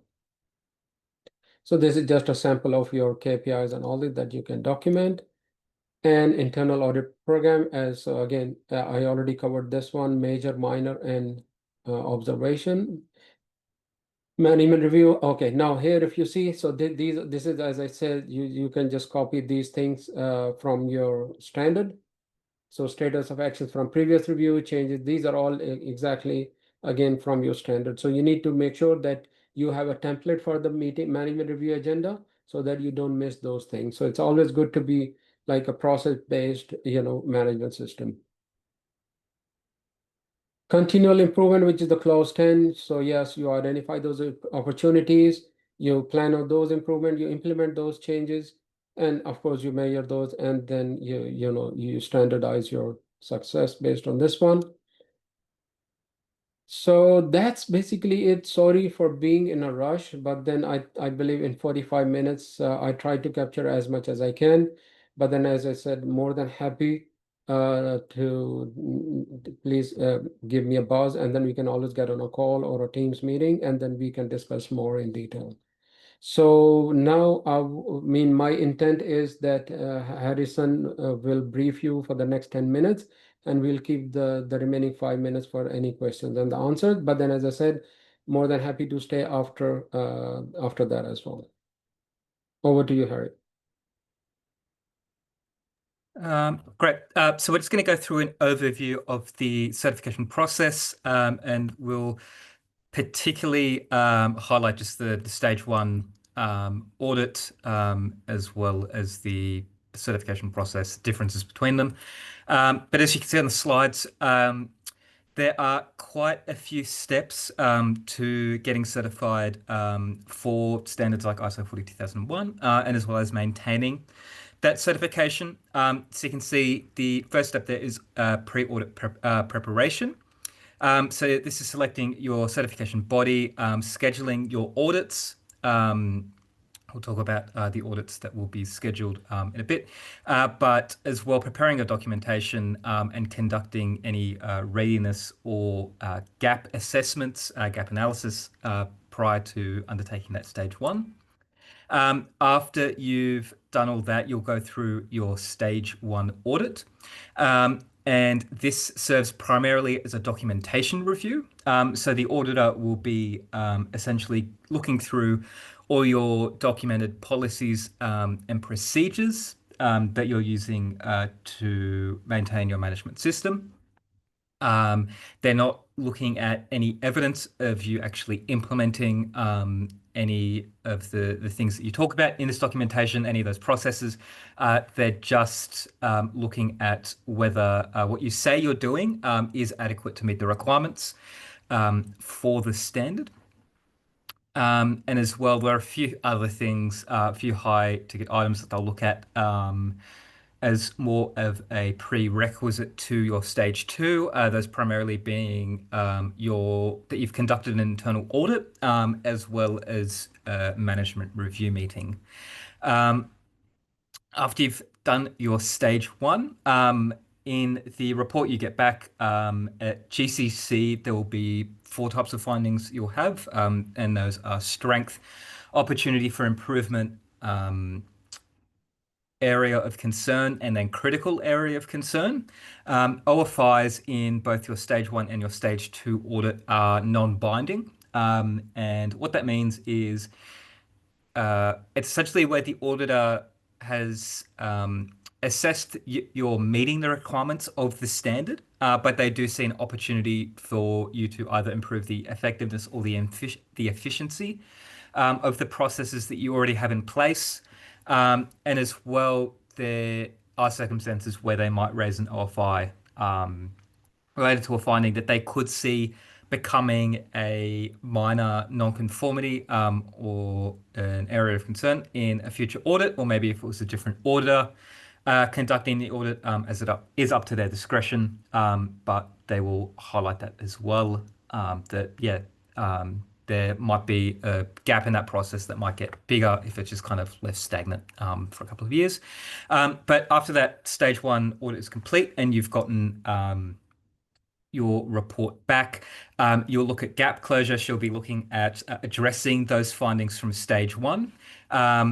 Speaker 1: So this is just a sample of your KPIs and all that you can document. And internal audit program, as again, I already covered this one, major, minor, and observation. Management review. Okay, now here if you see, so this is, as I said, you can just copy these things from your standard. So status of actions from previous review changes, these are all exactly again from your standard. So you need to make sure that you have a template for the meeting management review agenda so that you don't miss those things. So it's always good to be like a process-based, management system. Continual improvement, which is the clause 10. So yes, you identify those opportunities, you plan on those improvement, you implement those changes, and of course you measure those, and then you standardize your success based on this one. So that's basically it. Sorry for being in a rush, but then I believe in 45 minutes, I tried to capture as much as I can. But then, as I said, more than happy to please give me a buzz, and then we can always get on a call or a Teams meeting, and then we can discuss more in detail. So now, my intent is that Harrison will brief you for the next 10 minutes, and we'll keep the remaining 5 minutes for any questions and the answers. But then, as I said, more than happy to stay after that as well. Over to you, Harry.
Speaker 2: Great. So we're just going to go through an overview of the certification process, and we'll particularly highlight just the stage one audit, as well as the certification process differences between them. But as you can see on the slides, there are quite a few steps to getting certified for standards like ISO 42001, and as well as maintaining that certification. So you can see the first step there is pre-audit preparation. So this is selecting your certification body, scheduling your audits. We'll talk about the audits that will be scheduled in a bit, but as well preparing your documentation and conducting any readiness or gap assessments, gap analysis prior to undertaking that stage one. After you've done all that, you'll go through your stage one audit. And this serves primarily as a documentation review. So the auditor will be essentially looking through all your documented policies and procedures that you're using to maintain your management system. They're not looking at any evidence of you actually implementing any of the things that you talk about in this documentation, any of those processes. They're just looking at whether what you say you're doing is adequate to meet the requirements for the standard. And as well, there are a few other things, a few high ticket items that they'll look at as more of a prerequisite to your stage two. Those primarily being that you've conducted an internal audit as well as a management review meeting. After you've done your stage one, in the report you get back at GCC, there will be four types of findings you'll have, and those are strength, opportunity for improvement, area of concern, and then critical area of concern. OFIs in both your stage one and your stage two audit are non-binding. And what that means is it's essentially where the auditor has assessed you're meeting the requirements of the standard, but they do see an opportunity for you to either improve the effectiveness or the efficiency of the processes that you already have in place. And as well, there are circumstances where they might raise an OFI related to a finding that they could see becoming a minor non-conformity or an area of concern in a future audit, or maybe if it was a different auditor conducting the audit, as it is up to their discretion. But they will highlight that as well. That yeah, there might be a gap in that process that might get bigger if it's just kind of left stagnant for a couple of years. But after that stage one audit is complete and you've gotten your report back, you'll look at gap closure. She'll be looking at addressing those findings from stage one,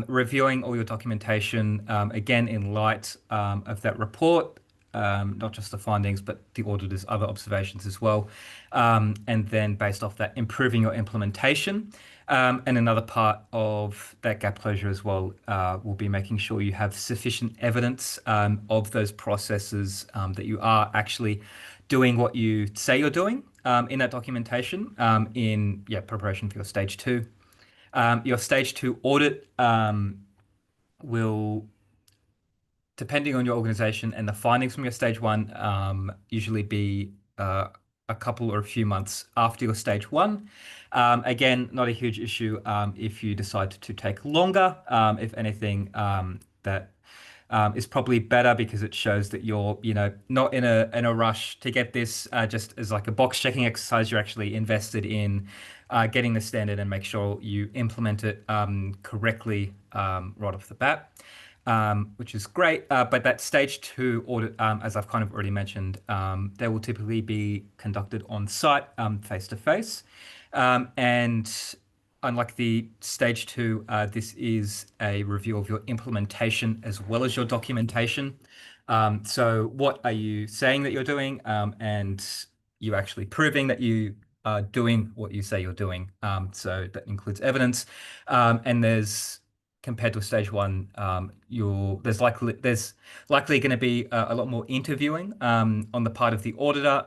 Speaker 2: reviewing all your documentation, again, in light of that report, not just the findings, but the auditor's other observations as well. And then based off that, improving your implementation. And another part of that gap closure as well will be making sure you have sufficient evidence of those processes that you are actually doing what you say you're doing in that documentation in preparation for your stage two. Your stage two audit will, depending on your organization and the findings from your stage one, usually be a couple or a few months after your stage one. Again, not a huge issue if you decide to take longer. If anything, that is probably better because it shows that you're, not in a rush to get this just as like a box checking exercise. You're actually invested in getting the standard and make sure you implement it correctly right off the bat. Which is great. But that stage two audit, as I've kind of already mentioned, they will typically be conducted on site, face to face. And unlike the stage two, this is a review of your implementation as well as your documentation. So what are you saying that you're doing? And you actually proving that you are doing what you say you're doing. So that includes evidence. And compared to stage one, there's likely going to be a lot more interviewing on the part of the auditor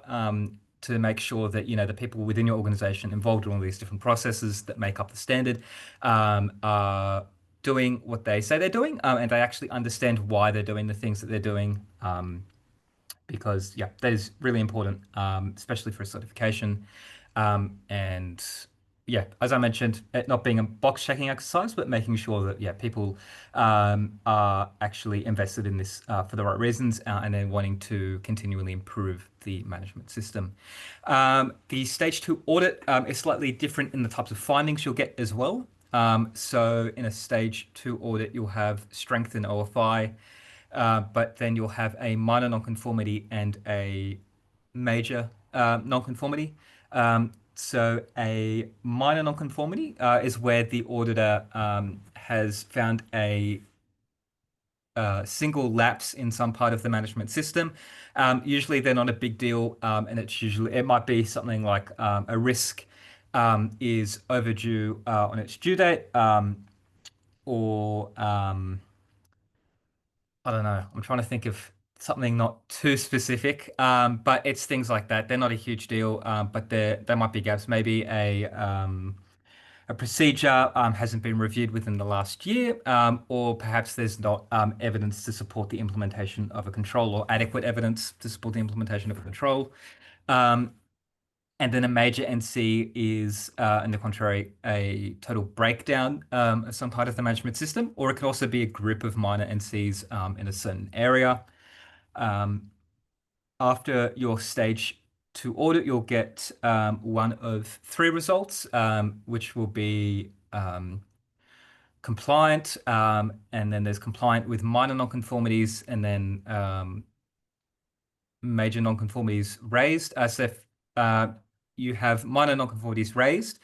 Speaker 2: to make sure that the people within your organization involved in all these different processes that make up the standard are doing what they say they're doing, and they actually understand why they're doing the things that they're doing. Because that is really important, especially for a certification. And as I mentioned, it not being a box checking exercise, but making sure that people are actually invested in this for the right reasons and then wanting to continually improve the management system. The stage two audit is slightly different in the types of findings you'll get as well. So in a stage two audit, you'll have strength in OFI, but then you'll have a minor nonconformity and a major nonconformity. So a minor nonconformity is where the auditor has found a single lapse in some part of the management system. Usually they're not a big deal, and it might be something like a risk is overdue on its due date, or I don't know. I'm trying to think of something not too specific, but it's things like that. They're not a huge deal, but there might be gaps. Maybe a procedure hasn't been reviewed within the last year, or perhaps there's not evidence to support the implementation of a control or adequate evidence to support the implementation of a control. Um, and then a major NC is, on the contrary, a total breakdown of some part of the management system, or it could also be a group of minor NCs in a certain area. Um, After your stage two audit, you'll get one of three results, which will be compliant, and then there's compliant with minor nonconformities, and then major nonconformities raised. So if you have minor nonconformities raised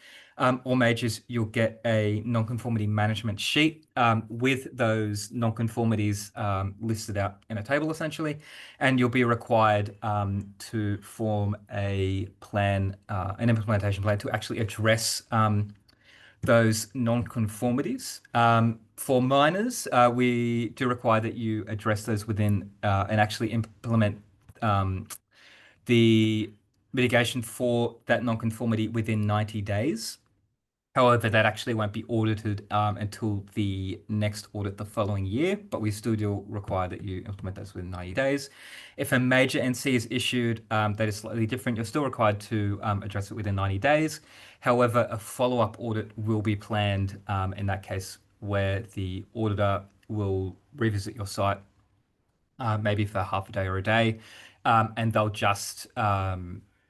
Speaker 2: or majors, you'll get a nonconformity management sheet with those nonconformities listed out in a table essentially, and you'll be required to form a plan, an implementation plan to actually address those non-conformities. For minors, we do require that you address those within and actually implement the mitigation for that non-conformity within 90 days. However, that actually won't be audited until the next audit the following year, but we still do require that you implement those within 90 days. If a major NC is issued that is slightly different, you're still required to address it within 90 days. However, a follow-up audit will be planned in that case where the auditor will revisit your site maybe for half a day or a day, and they'll just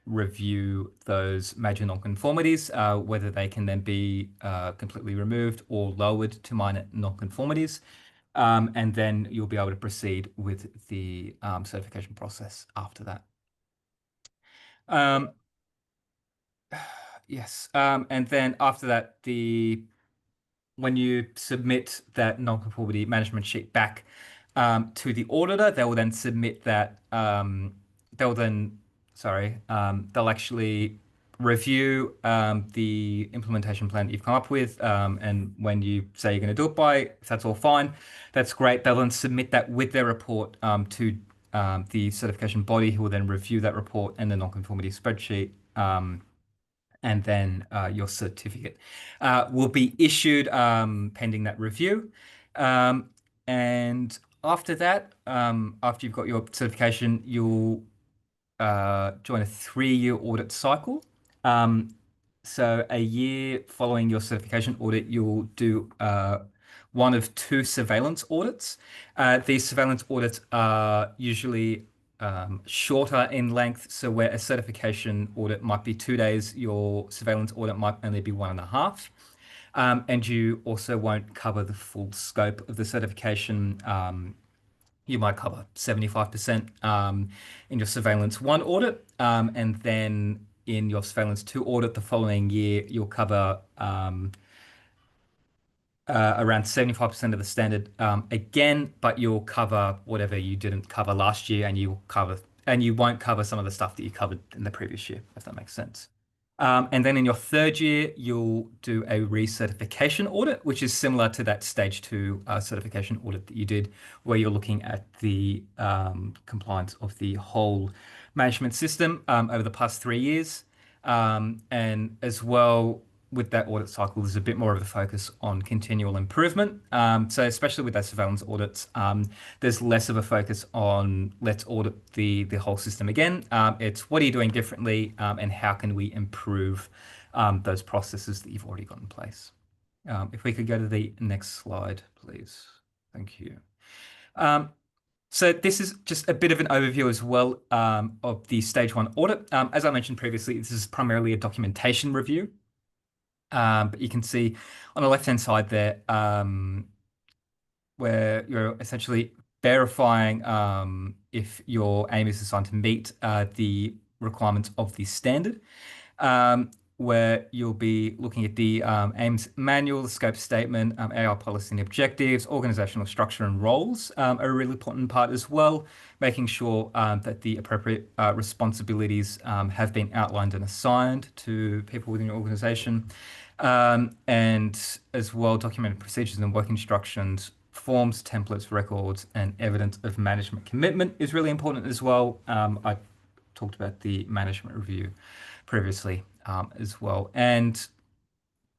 Speaker 2: review those major nonconformities, whether they can then be completely removed or lowered to minor nonconformities. And then you'll be able to proceed with the certification process after that. Um, yes. And then after that, when you submit that nonconformity management sheet back to the auditor, they will then submit that. They'll then, sorry, they'll actually review the implementation plan that you've come up with. And when you say you're going to do it by, if that's all fine, that's great. They'll then submit that with their report to the certification body, who will then review that report and the nonconformity spreadsheet. And then your certificate will be issued pending that review. Um, and after that, after you've got your certification, you'll join a 3-year audit cycle. So a year following your certification audit, you'll do one of two surveillance audits. These surveillance audits are usually shorter in length. So where a certification audit might be 2 days, your surveillance audit might only be 1.5. And you also won't cover the full scope of the certification. You might cover 75% in your surveillance one audit, and then in your surveillance two audit the following year, you'll cover around 75% of the standard again, but you'll cover whatever you didn't cover last year, and you won't cover some of the stuff that you covered in the previous year, if that makes sense. And then in your third year, you'll do a recertification audit, which is similar to that stage two certification audit that you did, where you're looking at the compliance of the whole management system over the past 3 years. And as well, with that audit cycle, there's a bit more of a focus on continual improvement. So especially with that surveillance audits, there's less of a focus on let's audit the whole system again. It's what are you doing differently, and how can we improve those processes that you've already got in place. If we could go to the next slide, please. Thank you. So this is just a bit of an overview as well of the stage one audit. As I mentioned previously, this is primarily a documentation review. But you can see on the left-hand side there, where you're essentially verifying if your aim is designed to meet the requirements of the standard. where you'll be looking at the aims manual, the scope statement, AI policy and objectives, organizational structure and roles are a really important part as well, making sure that the appropriate responsibilities have been outlined and assigned to people within your organization. And as well, documented procedures and work instructions, forms, templates, records, and evidence of management commitment is really important as well. I talked about the management review previously as well. And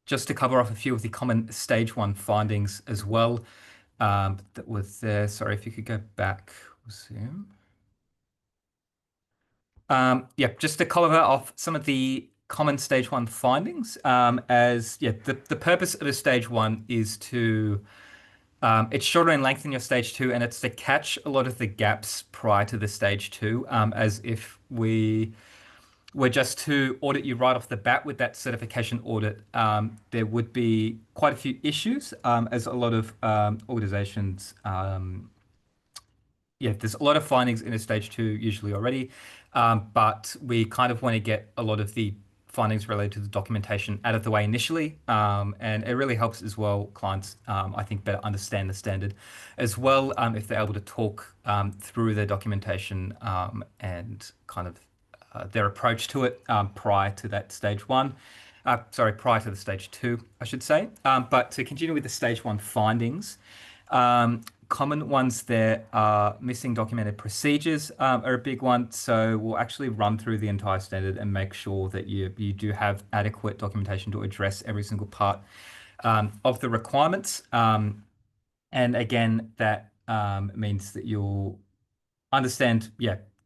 Speaker 2: just to cover off a few of the common stage one findings as well that was there. Sorry, if you could go back, Zoom. Yeah, just to cover off some of the common stage one findings. The purpose of a stage one is to it's shorter in length than your stage two, and it's to catch a lot of the gaps prior to the stage two, as if we were just to audit you right off the bat with that certification audit, there would be quite a few issues, as a lot of organizations there's a lot of findings in a stage two usually already, but we kind of want to get a lot of the findings related to the documentation out of the way initially, and it really helps as well clients, I think, better understand the standard as well if they're able to talk through their documentation and kind of their approach to it prior to that stage one. Prior to the stage two, I should say. But to continue with the stage one findings, common ones there are missing documented procedures are a big one. So we'll actually run through the entire standard and make sure that you do have adequate documentation to address every single part of the requirements. And again, that means that you'll understand,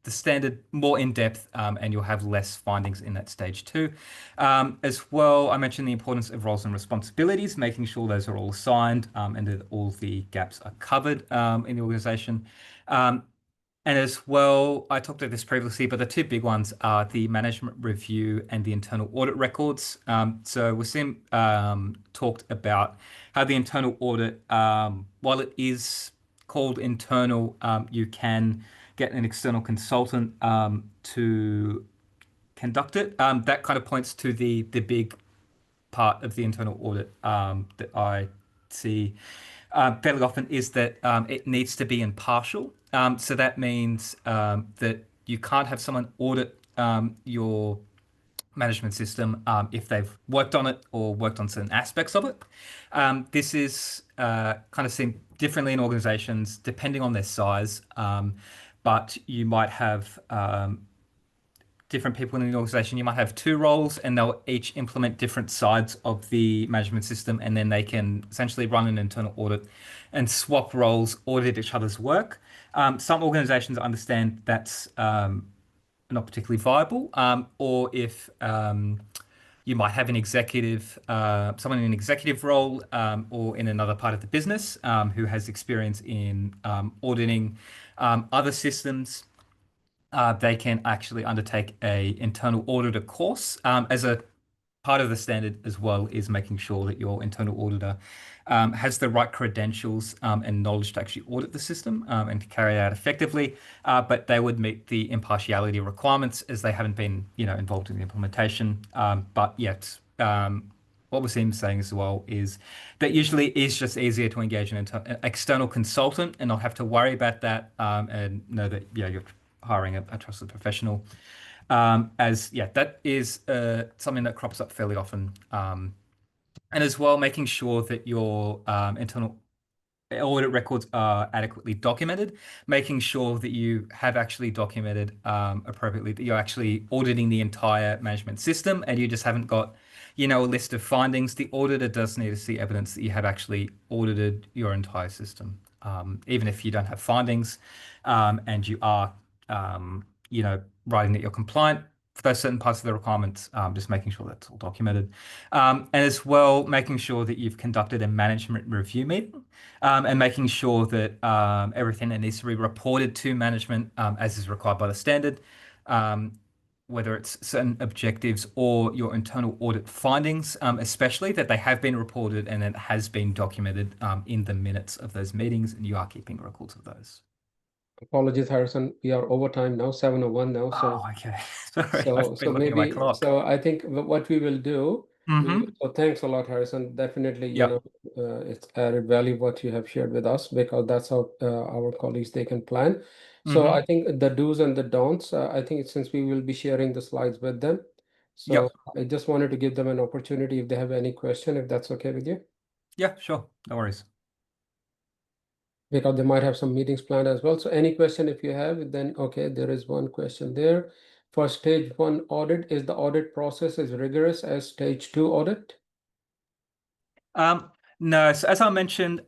Speaker 2: the standard more in depth, and you'll have less findings in that stage two. As well, I mentioned the importance of roles and responsibilities, making sure those are all assigned and that all the gaps are covered in the organization. And as well, I talked about this previously, but the two big ones are the management review and the internal audit records. So Wasim talked about how the internal audit, while it is called internal, you can get an external consultant to conduct it. That kind of points to the big part of the internal audit that I see fairly often is that it needs to be impartial. So that means that you can't have someone audit your management system if they've worked on it or worked on certain aspects of it. This is kind of seen differently in organizations depending on their size, but you might have different people in the organization. You might have two roles and they'll each implement different sides of the management system, and then they can essentially run an internal audit and swap roles, audit each other's work. Some organizations understand that's not particularly viable, or if you might have an executive, someone in an executive role, or in another part of the business who has experience in auditing other systems. They can actually undertake a internal auditor course as a part of the standard as well is making sure that your internal auditor has the right credentials and knowledge to actually audit the system and to carry it out effectively. But they would meet the impartiality requirements as they haven't been, involved in the implementation. But yet, what we're saying as well is that usually is just easier to engage an external consultant and not have to worry about that and know that you're hiring a trusted professional. That is something that crops up fairly often. And as well, making sure that your internal audit records are adequately documented, making sure that you have actually documented appropriately, that you're actually auditing the entire management system and you just haven't got, a list of findings. The auditor does need to see evidence that you have actually audited your entire system, even if you don't have findings and you are, writing that you're compliant for those certain parts of the requirements, just making sure that's all documented. And as well, making sure that you've conducted a management review meeting and making sure that everything that needs to be reported to management as is required by the standard, whether it's certain objectives or your internal audit findings, especially that they have been reported and it has been documented in the minutes of those meetings and you are keeping records of those.
Speaker 1: Apologies, Harrison. We are over time now, 7:01 now.
Speaker 2: Oh, okay. Sorry, I've been looking at my
Speaker 1: Maybe,
Speaker 2: clock.
Speaker 1: so I think what we will do,
Speaker 2: Mm-hmm.
Speaker 1: so thanks a lot, Harrison. Definitely,
Speaker 2: Yep.
Speaker 1: it's added value what you have shared with us, because that's how our colleagues, they can plan. So I
Speaker 2: Mm-hmm.
Speaker 1: think the do's and the don'ts, I think since we will be sharing the slides with them. So
Speaker 2: Yep.
Speaker 1: I just wanted to give them an opportunity if they have any question, if that's okay with you.
Speaker 2: Yeah, sure. No worries.
Speaker 1: Because they might have some meetings planned as well. So any question if you have, then okay, there is one question there. For stage 1 audit, is the audit process as rigorous as stage 2 audit?
Speaker 2: No, so as I mentioned,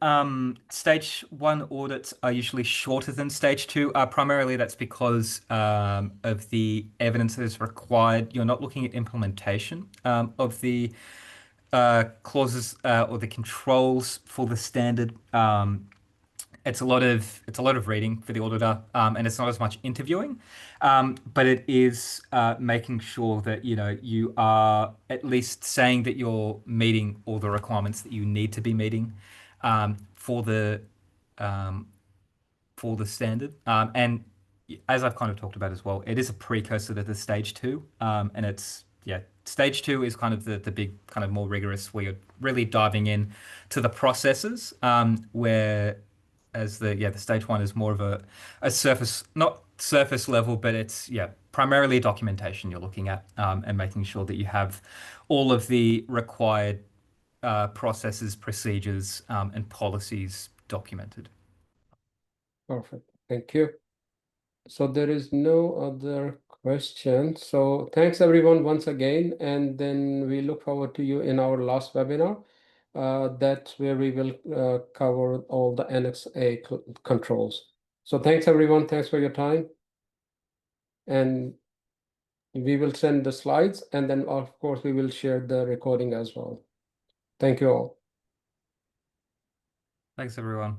Speaker 2: stage one audits are usually shorter than stage two. Primarily that's because of the evidence that is required. You're not looking at implementation of the clauses or the controls for the standard. It's a lot of reading for the auditor, and it's not as much interviewing, but it is making sure that you are at least saying that you're meeting all the requirements that you need to be meeting for um, the standard. And as I've kind of talked about as well, it is a precursor to the stage two, and stage two is kind of the big kind of more rigorous where you're really diving in to the processes, where as the stage one is more of a surface, not surface level, but it's primarily documentation you're looking at, and making sure that you have all of the required processes, procedures, and policies documented.
Speaker 1: Perfect. Thank you. So there is no other question. So thanks everyone once again, and then we look forward to you in our last webinar. That's where we will cover all the NXA controls. So thanks everyone. Thanks for your time. And we will send the slides, and then of course we will share the recording as well. Thank you all.
Speaker 2: Thanks, everyone.